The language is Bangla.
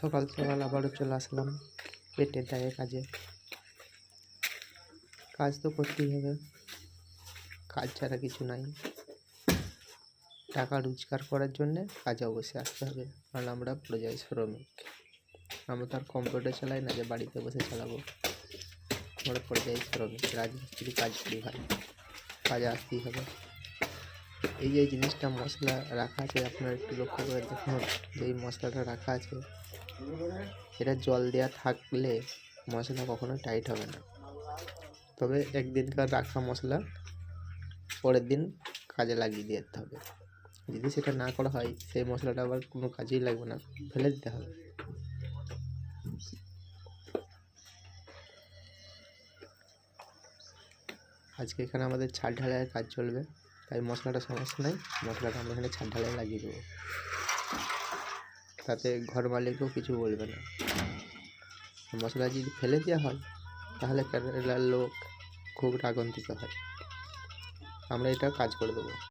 সকাল সকাল আবারও চলে আসলাম পেটের দায়ে কাজে। কাজ তো করতেই হবে, কাজ ছাড়া কিছু নাই। টাকা রোজগার করার জন্যে কাজে অবশ্যই আসতে হবে, কারণ আমরা পরিযায়ী শ্রমিক। আমরা তো আর কম্পিউটার চালাই না যে বাড়িতে বসে চালাবো। আমরা পরিযায়ী শ্রমিক, রাজমিস্ত্রি কাজ করি ভাই, কাজে আসতেই হবে। এই যে জিনিসটা মশলা রাখা আছে, আপনারা একটু লক্ষ্য করে দেখুন যে এই মশলাটা রাখা আছে, এটা জল দেওয়া থাকলে মশলা কখনো টাইট হবে না। তবে একদিনকার রাখা মশলা পরের দিন কাজে লাগিয়ে দিতে হবে। যদি সেটা না করা হয়, সেই মশলাটা আবার কোনো কাজেই লাগবে না, ফেলে দিতে হবে। আজকে এখানে আমাদের ছাদ ঢালাইয়ের কাজ চলবে, তাই মশলাটা সমস্যা নেই, মশলাটা আমরা এখানে ছাদ ঢালাই লাগিয়ে দেবো, তাতে ঘর মালিকও কিছু বলবে না। মশলা যদি ফেলে দেওয়া হয় তাহলে কেরালার লোক খুব রাগান্বিত হয়। আমরা এটা কাজ করে দেবো।